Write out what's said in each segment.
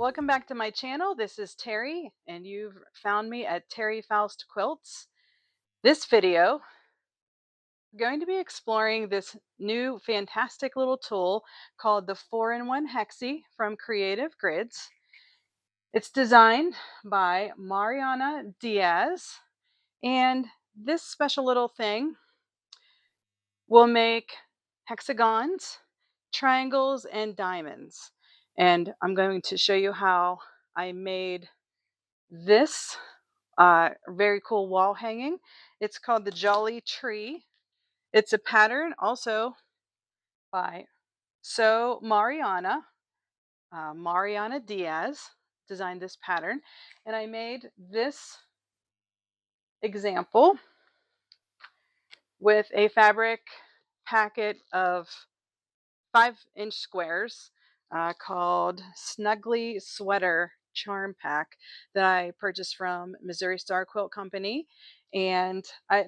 Welcome back to my channel. This is Terry, and you've found me at Terry Faust Quilts. This video, I'm going to be exploring this new fantastic little tool called the 4-in-1 Hexie from Creative Grids. It's designed by Mariana Diaz, and this special little thing will make hexagons, triangles, and diamonds. And I'm going to show you how I made this very cool wall hanging. It's called the Jolly Tree. It's a pattern also by Mariana Diaz designed this pattern, and I made this example with a fabric packet of 5-inch squares called Snuggly Sweater Charm Pack that I purchased from Missouri Star Quilt Company. And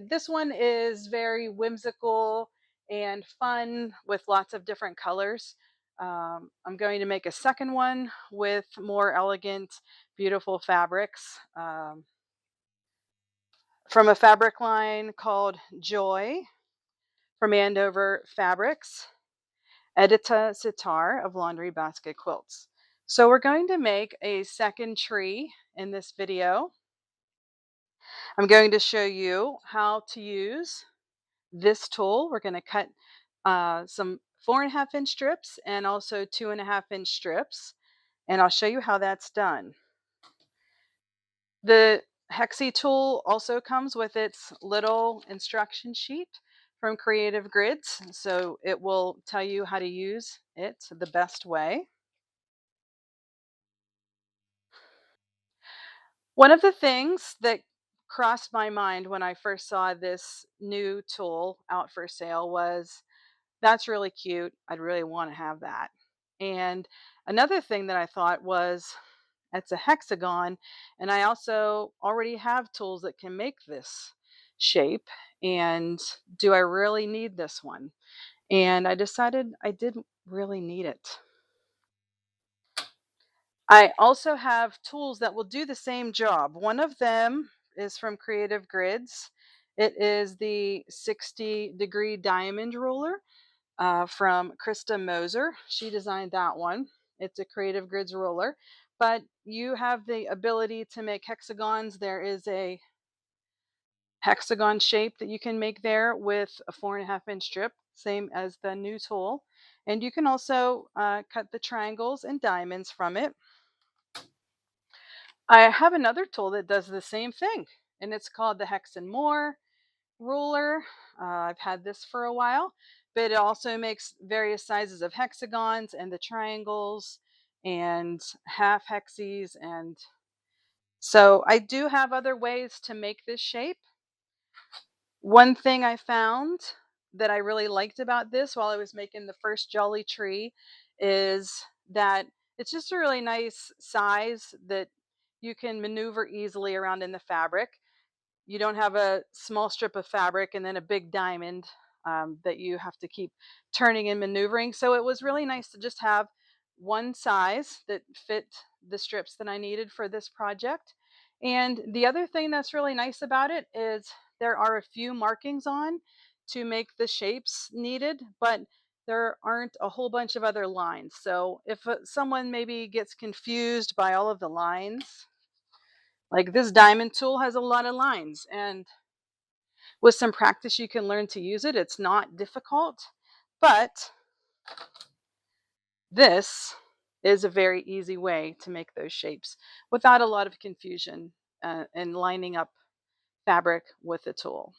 this one is very whimsical and fun with lots of different colors. I'm going to make a second one with more elegant, beautiful fabrics from a fabric line called Joy from Andover Fabrics. Edita Sitar of Laundry Basket Quilts. So we're going to make a second tree in this video. I'm going to show you how to use this tool. We're going to cut some 4.5-inch strips and also 2.5-inch strips, and I'll show you how that's done. The Hexie tool also comes with its little instruction sheet from Creative Grids, so it will tell you how to use it the best way. One of the things that crossed my mind when I first saw this new tool out for sale was, that's really cute. I'd really want to have that. And another thing that I thought was, it's a hexagon, and I also already have tools that can make this shape. And do I really need this one? And I decided I didn't really need it. I also have tools that will do the same job. One of them is from Creative Grids. It is the 60-degree diamond ruler from Krista Moser. She designed that one. It's a Creative Grids ruler, but you have the ability to make hexagons. There is a hexagon shape that you can make there with a 4.5-inch strip, same as the new tool. And you can also cut the triangles and diamonds from it. I have another tool that does the same thing, and it's called the Hex and More ruler. I've had this for a while, but it also makes various sizes of hexagons and the triangles and half hexies. And so I do have other ways to make this shape. One thing I found that I really liked about this while I was making the first Jolly Tree is that it's just a really nice size that you can maneuver easily around in the fabric. You don't have a small strip of fabric and then a big diamond that you have to keep turning and maneuvering. So it was really nice to just have one size that fit the strips that I needed for this project. And the other thing that's really nice about it is there are a few markings on to make the shapes needed, but there aren't a whole bunch of other lines. So if someone maybe gets confused by all of the lines, like this diamond tool has a lot of lines, and with some practice you can learn to use it. It's not difficult, but this is a very easy way to make those shapes without a lot of confusion and lining up fabric with the tool.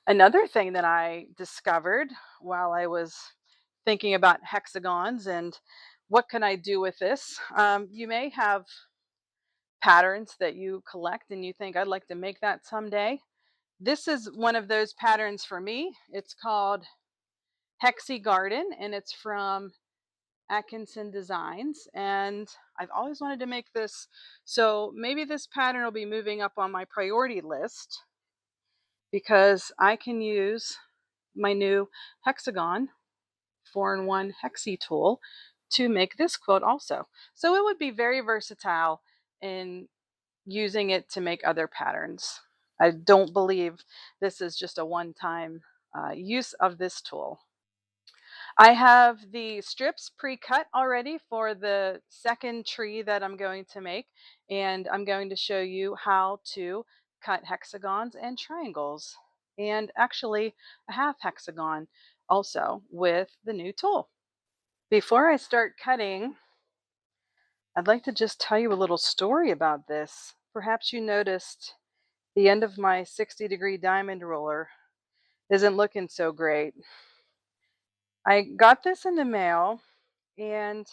Another thing that I discovered while I was thinking about hexagons and what can I do with this, you may have patterns that you collect and you think, I'd like to make that someday. This is one of those patterns for me. It's called Hexie Garden, and it's from Atkinson Designs, and I've always wanted to make this, so maybe this pattern will be moving up on my priority list because I can use my new hexagon 4-in-1 Hexie tool to make this quilt also. So it would be very versatile in using it to make other patterns. I don't believe this is just a one-time use of this tool. I have the strips pre-cut already for the second tree that I'm going to make, and I'm going to show you how to cut hexagons and triangles, and actually a half hexagon also with the new tool. Before I start cutting, I'd like to just tell you a little story about this. Perhaps you noticed the end of my 60-degree diamond ruler isn't looking so great. I got this in the mail, and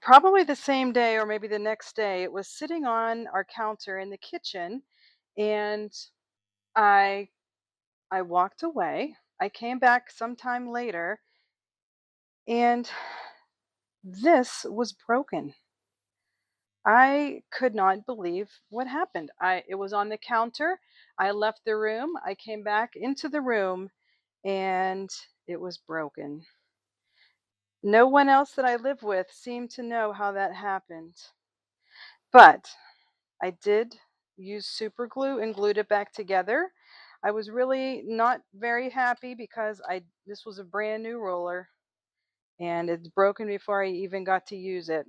probably the same day or maybe the next day, it was sitting on our counter in the kitchen, and I I walked away. I came back sometime later, and this was broken. I could not believe what happened. It was on the counter. I left the room. I came back into the room, and it was broken. No one else that I live with seemed to know how that happened. But I did use super glue and glued it back together. I was really not very happy because this was a brand new roller and it's broken before I even got to use it.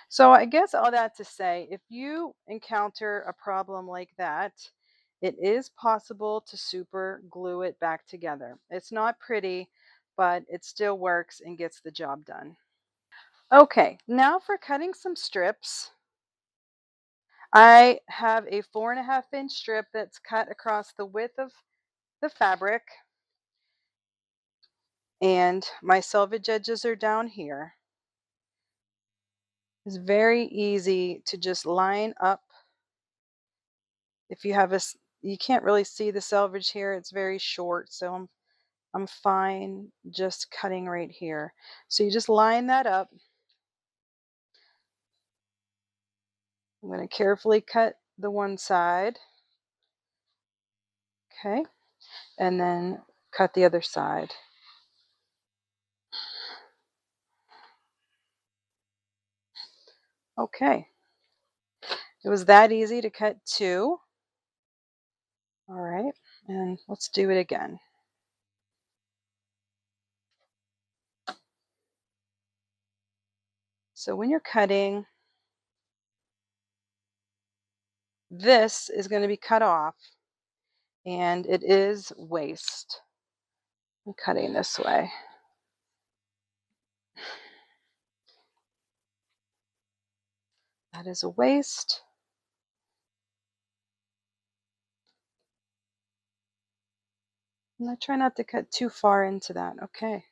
So I guess all that to say, if you encounter a problem like that, it is possible to super glue it back together. It's not pretty, but it still works and gets the job done. Okay, now for cutting some strips. I have a 4.5 inch strip that's cut across the width of the fabric, and my selvage edges are down here. It's very easy to just line up. If you have you can't really see the selvage here, it's very short, so I'm fine just cutting right here. So you just line that up. I'm going to carefully cut the one side, okay, and then cut the other side. Okay, it was that easy to cut two. All right, and let's do it again. So when you're cutting, this is going to be cut off, and it is waste. I'm cutting this way. That is a waste. And I try not to cut too far into that. Okay.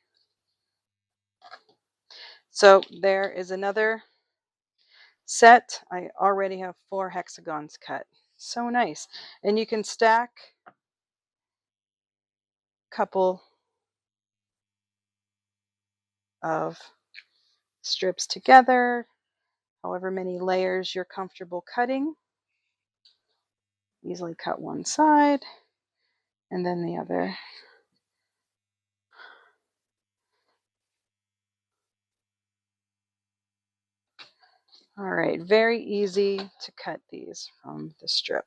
So there is another set. I already have 4 hexagons cut. So nice. And you can stack a couple of strips together, however many layers you're comfortable cutting. Easily cut one side and then the other. All right, very easy to cut these from the strip.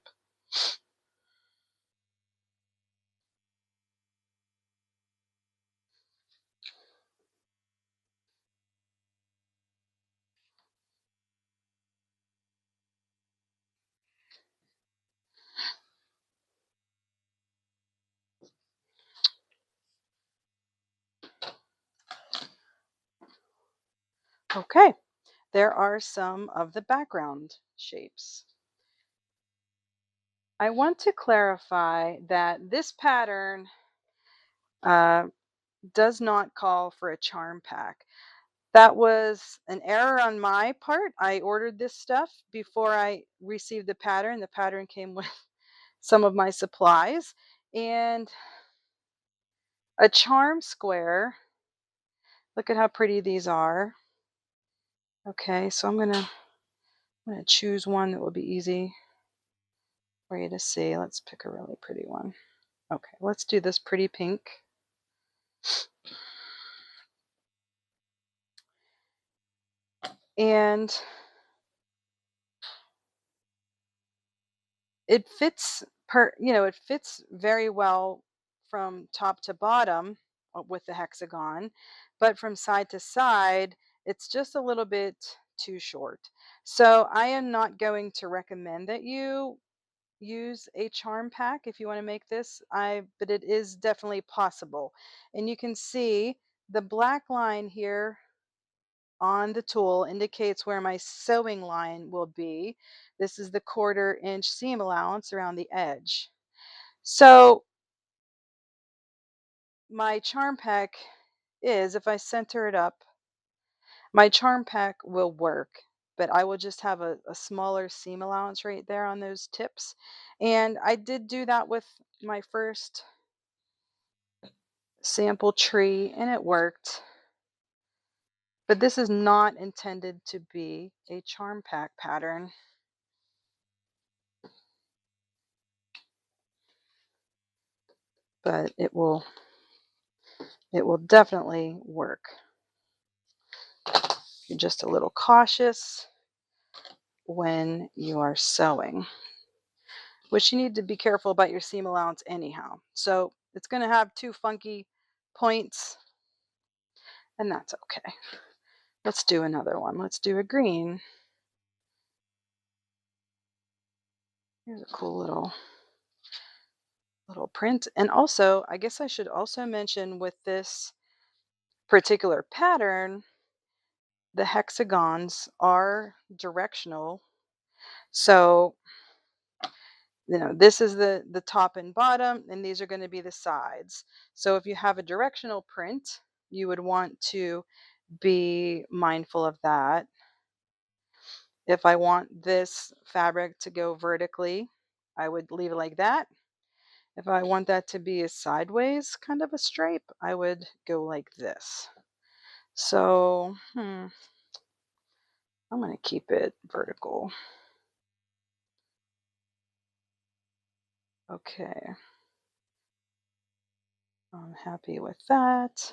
Okay, there are some of the background shapes. I want to clarify that this pattern uh, does not call for a charm pack. That was an error on my part. I ordered this stuff before I received the pattern. The pattern came with some of my supplies, and a charm square. Look at how pretty these are. Okay, so I'm gonna choose one that will be easy for you to see. Let's pick a really pretty one. Okay, let's do this pretty pink. And it fits it fits very well from top to bottom with the hexagon, but from side to side, it's just a little bit too short. So I am not going to recommend that you use a charm pack if you want to make this. But it is definitely possible. And you can see the black line here on the tool indicates where my sewing line will be. This is the 1/4 inch seam allowance around the edge. So my charm pack is, if I center it up, my charm pack will work, but I will just have a smaller seam allowance right there on those tips. And I did do that with my first sample tree and it worked. But this is not intended to be a charm pack pattern, but it will definitely work. You're just a little cautious when you are sewing, which you need to be careful about your seam allowance anyhow. So it's going to have 2 funky points, and that's okay. Let's do another one. Let's do a green. Here's a cool little print. And also, I guess I should also mention with this particular pattern, the hexagons are directional. So, this is the top and bottom, and these are going to be the sides. So if you have a directional print, you would want to be mindful of that. If I want this fabric to go vertically, I would leave it like that. If I want that to be a sideways kind of a stripe, I would go like this. So, I'm going to keep it vertical. Okay. I'm happy with that.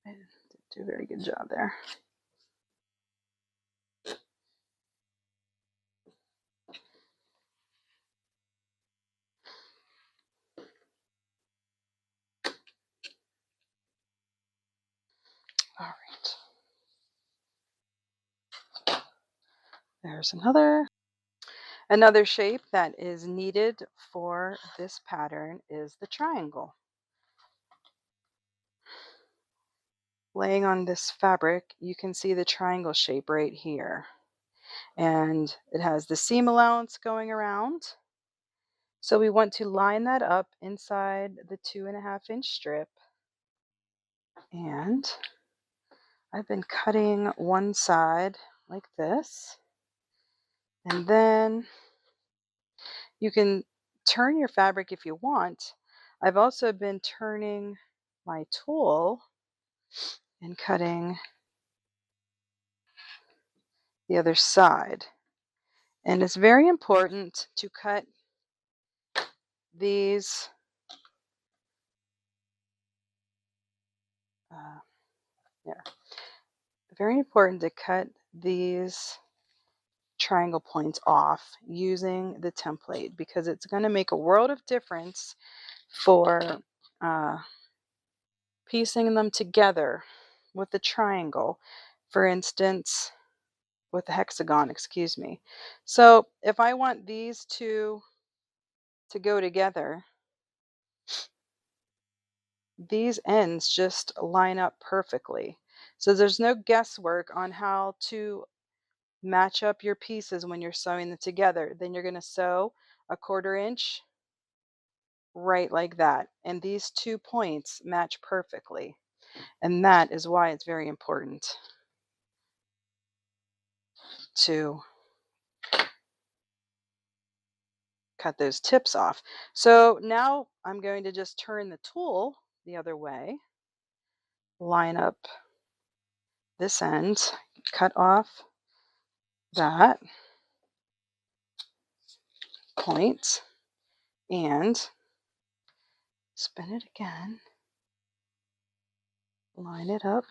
I didn't do a very good job there. All right. There's another shape that is needed for this pattern is the triangle. Laying on this fabric, you can see the triangle shape right here. And it has the seam allowance going around. So we want to line that up inside the 2.5-inch strip. And I've been cutting one side like this. And then you can turn your fabric if you want. I've also been turning my tool and cutting the other side. And it's very important to cut these here. Very important to cut these triangle points off using the template because it's going to make a world of difference for piecing them together with the triangle. For instance, with the hexagon, excuse me. So if I want these two to go together, these ends just line up perfectly. So there's no guesswork on how to match up your pieces when you're sewing them together. Then you're going to sew a 1/4 inch right like that. And these 2 points match perfectly. And that is why it's very important to cut those tips off. So now I'm going to just turn the tool the other way, line up this end, cut off that. point and spin it again, line it up.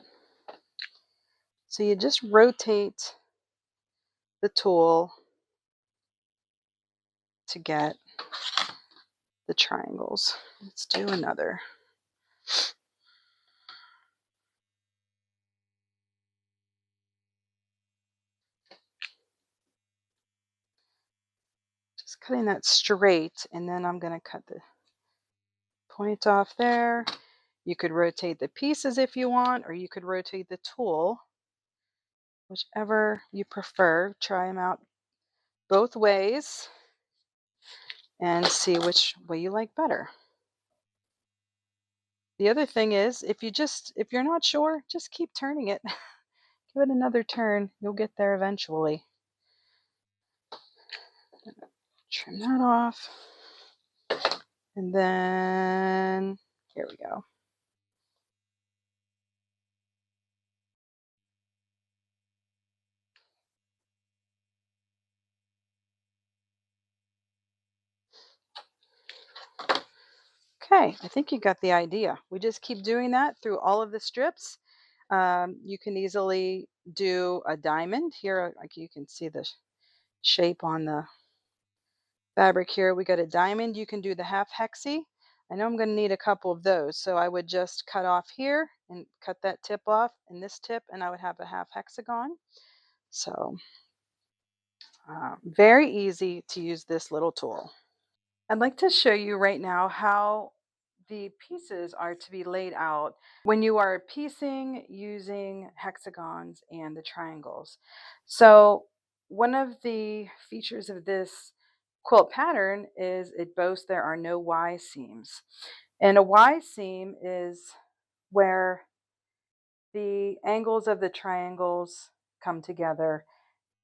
So you just rotate the tool to get the triangles. Let's do another. Just cutting that straight, and then I'm going to cut the point off there. You could rotate the pieces if you want, or you could rotate the tool, whichever you prefer. Try them out both ways and see which way you like better. The other thing is, if you're not sure, just keep turning it. Give it another turn. You'll get there eventually. Trim that off. And then, here we go. Okay, I think you got the idea. We just keep doing that through all of the strips. You can easily do a diamond here. Like you can see the shape on the fabric here. We got a diamond. You can do the half hexie. I know I'm going to need a couple of those, so I would just cut off here and cut that tip off and this tip, and I would have a half hexagon. So very easy to use this little tool. I'd like to show you right now how the pieces are to be laid out when you are piecing using hexagons and the triangles. So one of the features of this quilt pattern is it boasts there are no Y seams. And a Y seam is where the angles of the triangles come together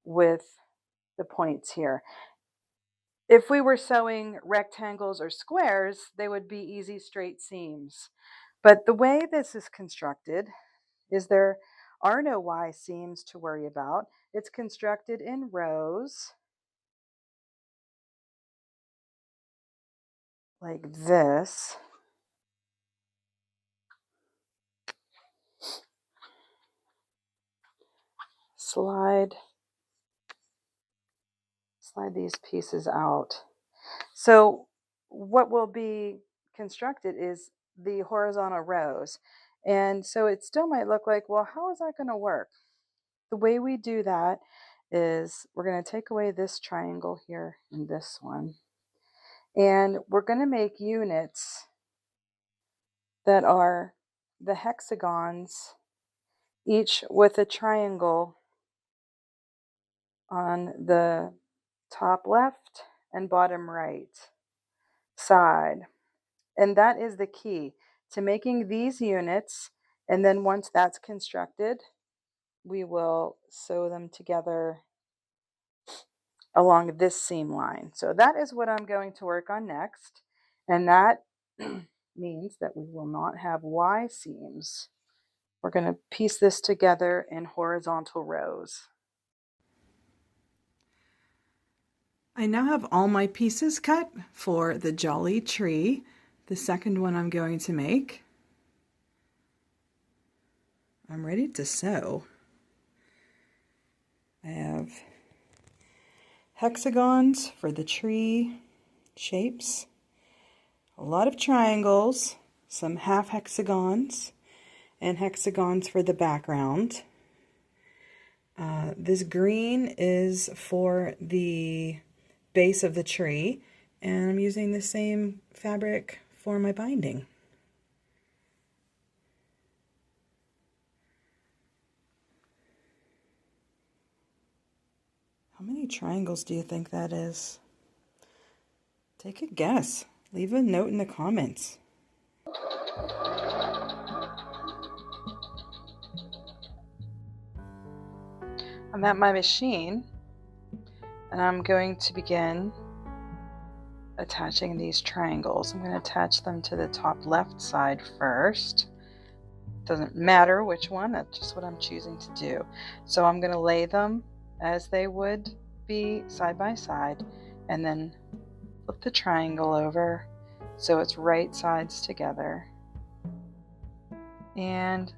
with the points here. If we were sewing rectangles or squares, they would be easy straight seams. But the way this is constructed is there are no Y seams to worry about. It's constructed in rows like this. Slide these pieces out. So what will be constructed is the horizontal rows. And so it still might look like, well, how is that going to work? The way we do that is we're going to take away this triangle here and this one. And we're going to make units that are the hexagons, each with a triangle on the top left and bottom right side. And that is the key to making these units. And then once that's constructed, we will sew them together along this seam line. So that is what I'm going to work on next. And that means that we will not have Y seams. We're going to piece this together in horizontal rows. I now have all my pieces cut for the Jolly Tree, the second one I'm going to make. I'm ready to sew. I have hexagons for the tree shapes, a lot of triangles, some half hexagons, and hexagons for the background. This green is for the base of the tree, and I'm using the same fabric for my binding. How many triangles do you think that is? Take a guess. Leave a note in the comments. I'm at my machine, and I'm going to begin attaching these triangles. I'm going to attach them to the top left side first. Doesn't matter which one, that's just what I'm choosing to do. So I'm going to lay them as they would be side by side, and then flip the triangle over so it's right sides together. And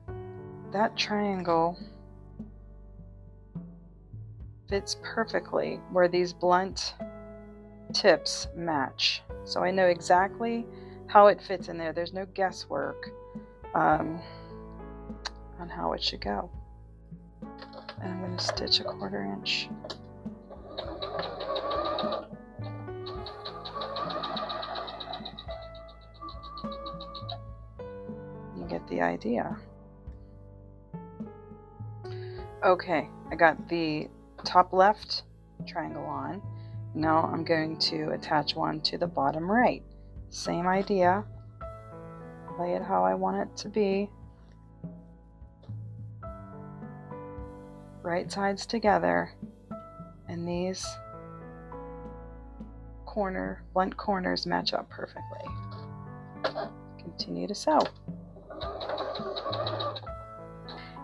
that triangle fits perfectly where these blunt tips match. So I know exactly how it fits in there. There's no guesswork on how it should go. And I'm going to stitch a 1/4 inch. You get the idea. Okay, I got the top left triangle on. Now I'm going to attach one to the bottom right. Same idea. Lay it how I want it to be. Right sides together. And these blunt corners match up perfectly. Continue to sew.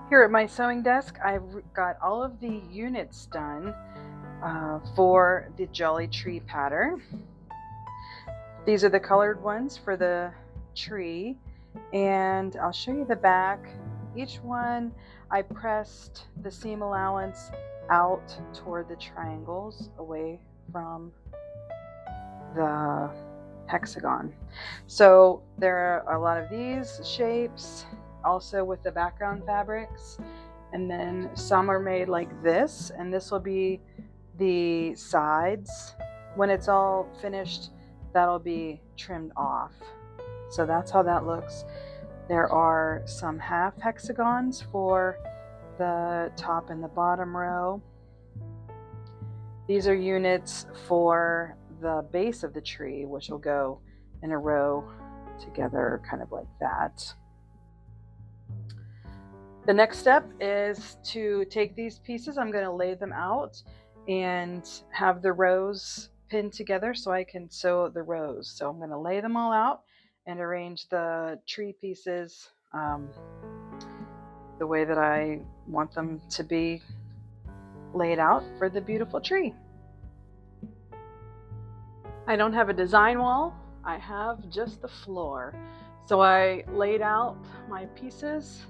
Here at my sewing desk, I've got all of the units done for the Jolly Tree pattern. These are the colored ones for the tree, and I'll show you the back. Each one I pressed the seam allowance out toward the triangles away from the hexagon. So there are a lot of these shapes also with the background fabrics, and then some are made like this, and this will be the sides. When it's all finished, that'll be trimmed off. So that's how that looks. There are some half hexagons for the top and the bottom row. These are units for the base of the tree, which will go in a row together, kind of like that. The next step is to take these pieces. I'm going to lay them out and have the rows pinned together so I can sew the rows. So I'm going to lay them all out and arrange the tree pieces the way that I want them to be laid out for the beautiful tree. I don't have a design wall. I have just the floor. So I laid out my pieces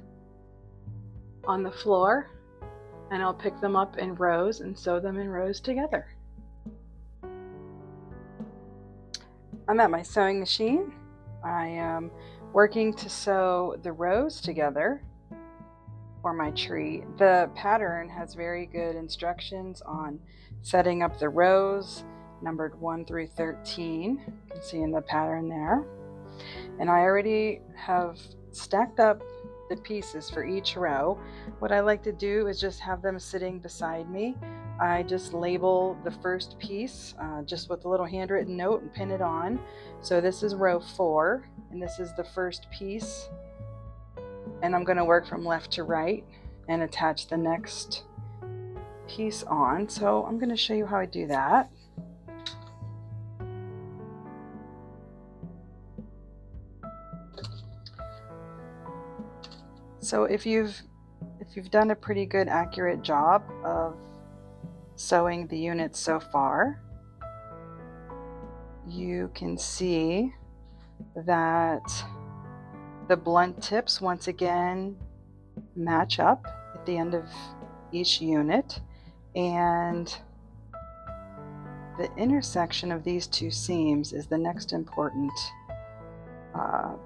on the floor, and I'll pick them up in rows and sew them in rows together. I'm at my sewing machine. I am working to sew the rows together for my tree. The pattern has very good instructions on setting up the rows, numbered 1 through 13. You can see in the pattern there. And I already have stacked up the pieces for each row. What I like to do is just have them sitting beside me. I just label the first piece just with a little handwritten note and pin it on. So this is row 4, and this is the first piece. And I'm going to work from left to right and attach the next piece on. So I'm going to show you how I do that. So if you've done a pretty good accurate job of sewing the units so far, you can see that the blunt tips once again match up at the end of each unit, and the intersection of these two seams is the next important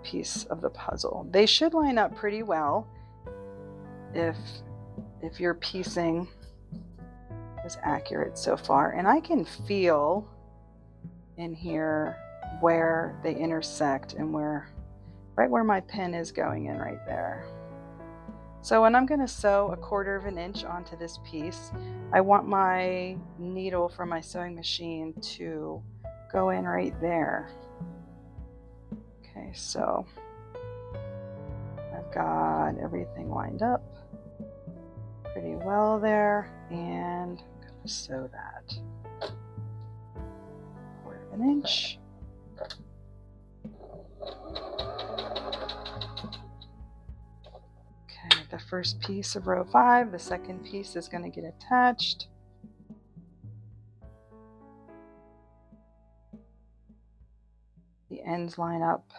piece of the puzzle. They should line up pretty well if your piecing is accurate so far. And I can feel in here where they intersect and right where my pin is going in right there. So when I'm going to sew a 1/4 inch onto this piece, I want my needle from my sewing machine to go in right there. Okay, so I've got everything lined up pretty well there, and I'm going to sew that 1/4 inch. Okay, the first piece of row 5, the second piece is going to get attached. The ends line up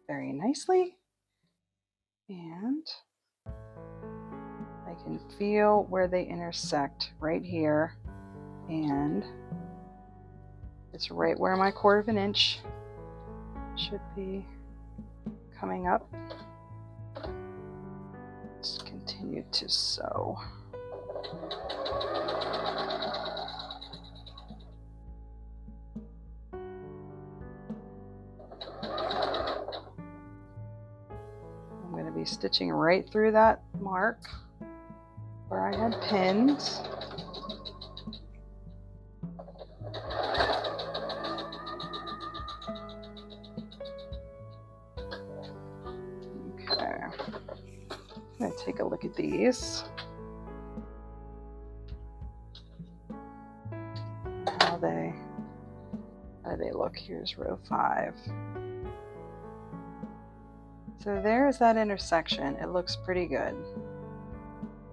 very nicely, and I can feel where they intersect right here, and it's right where my 1/4 inch should be coming up. Just continue to sew. I'm going to be stitching right through that mark where I had pins. Okay, I'm going to take a look at these. How do they look? Here's row 5. So there's that intersection. It looks pretty good.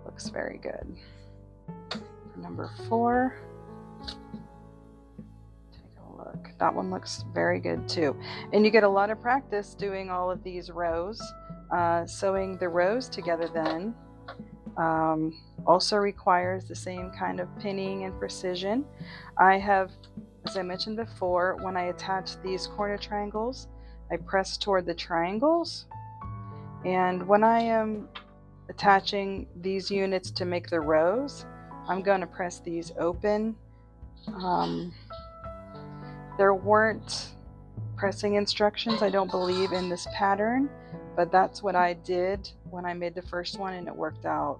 Looks very good. For number 4, take a look. That one looks very good too. And you get a lot of practice doing all of these rows. Sewing the rows together then also requires the same kind of pinning and precision. I have, as I mentioned before, when I attach these corner triangles, I press toward the triangles. And when I am attaching these units to make the rows, I'm going to press these open. There weren't pressing instructions, I don't believe, in this pattern, but that's what I did when I made the first one, and it worked out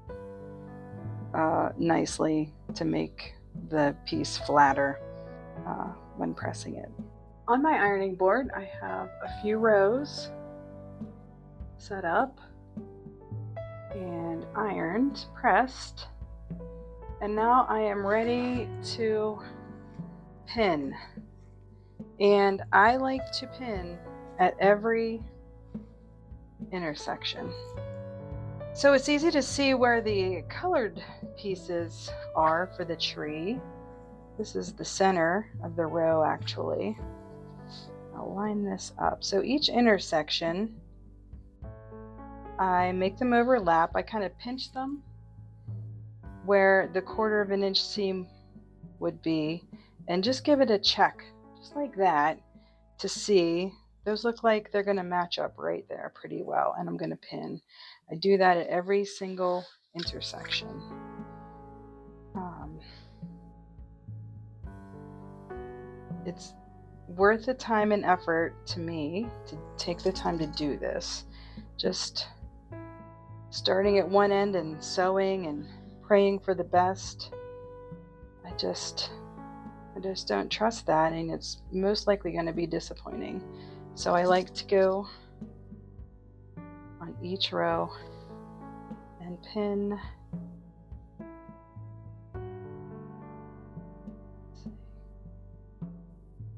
nicely to make the piece flatter when pressing it. On my ironing board, I have a few rows set up and ironed, pressed, and now I am ready to pin. And I like to pin at every intersection. So it's easy to see where the colored pieces are for the tree. This is the center of the row actually. I'll line this up. So each intersection, I make them overlap. I kind of pinch them where the 1/4 inch seam would be and just give it a check, just like that, to see. Those look like they're going to match up right there pretty well, and I'm going to pin. I do that at every single intersection. It's worth the time and effort to me to take the time to do this. Just starting at one end and sewing and praying for the best. I just don't trust that, and it's most likely going to be disappointing. So I like to go on each row and pin.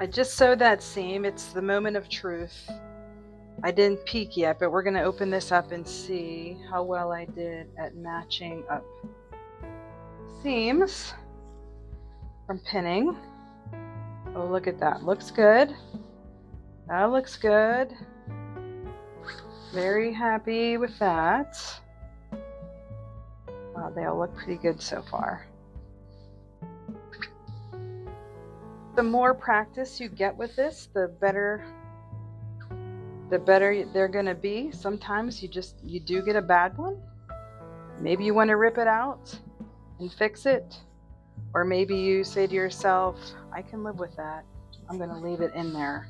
I just sewed that seam. It's the moment of truth. I didn't peek yet, but we're going to open this up and see how well I did at matching up seams from pinning. Oh, look at that. Looks good. That looks good. Very happy with that. Wow, they all look pretty good so far. The more practice you get with this, the better they're going to be. Sometimes you do get a bad one. Maybe you want to rip it out and fix it. Or maybe you say to yourself, I can live with that. I'm going to leave it in there.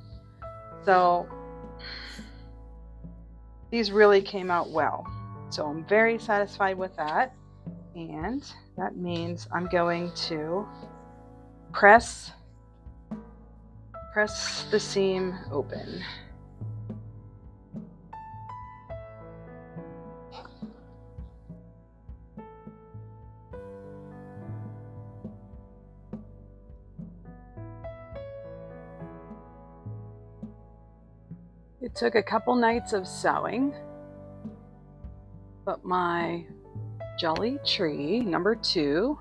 So these really came out well. So I'm very satisfied with that. And that means I'm going to press the seam open. It took a couple nights of sewing, but my jolly tree number 2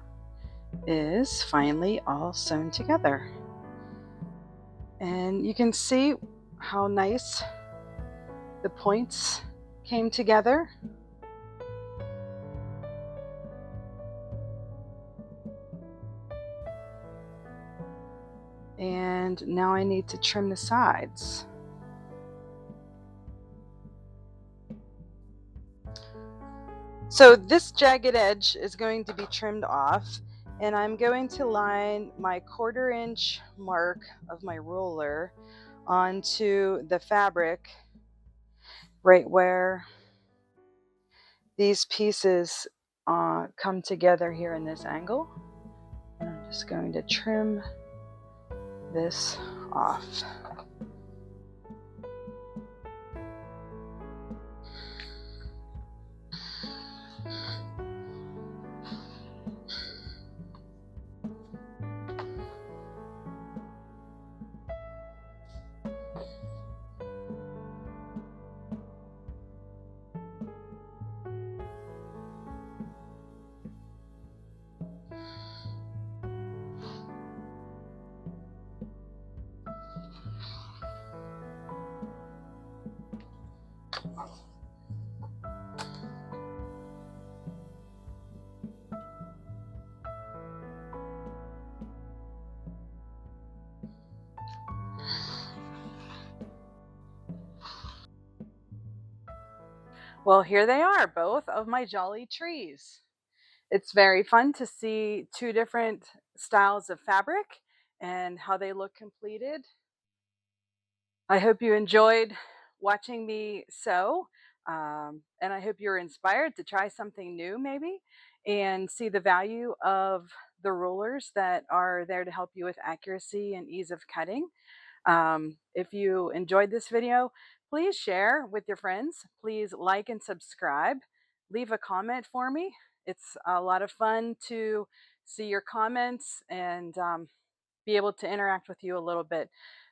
is finally all sewn together. And you can see how nice the points came together. And now I need to trim the sides. So this jagged edge is going to be trimmed off, and I'm going to line my 1/4 inch mark of my ruler onto the fabric right where these pieces come together here in this angle. And I'm just going to trim this off. Well, here they are, both of my jolly trees. It's very fun to see 2 different styles of fabric and how they look completed. I hope you enjoyed watching me sew, and I hope you're inspired to try something new maybe and see the value of the rulers that are there to help you with accuracy and ease of cutting. If you enjoyed this video, please share with your friends. Please like and subscribe. Leave a comment for me. It's a lot of fun to see your comments and be able to interact with you a little bit.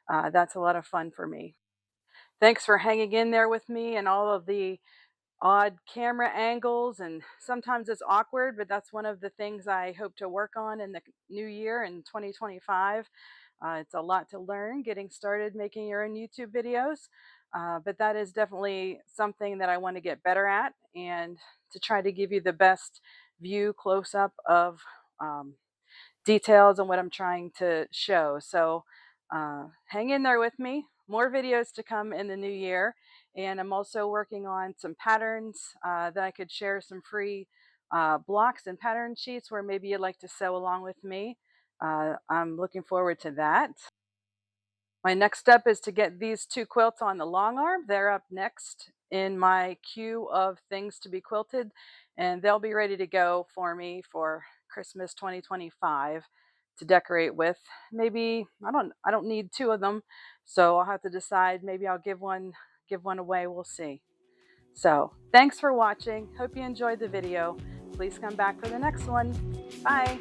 That's a lot of fun for me. Thanks for hanging in there with me and all of the odd camera angles, and sometimes it's awkward, but that's one of the things I hope to work on in the new year in 2025. It's a lot to learn getting started making your own YouTube videos, but that is definitely something that I want to get better at and to try to give you the best view close up of details on what I'm trying to show. So hang in there with me. More videos to come in the new year. And I'm also working on some patterns that I could share some free blocks and pattern sheets where maybe you'd like to sew along with me. I'm looking forward to that. My next step is to get these 2 quilts on the long arm. They're up next in my queue of things to be quilted, and they'll be ready to go for me for Christmas 2025 to decorate with. Maybe I don't need 2 of them, so I'll have to decide. Maybe I'll give one away. We'll see. So, thanks for watching. Hope you enjoyed the video. Please come back for the next one. Bye.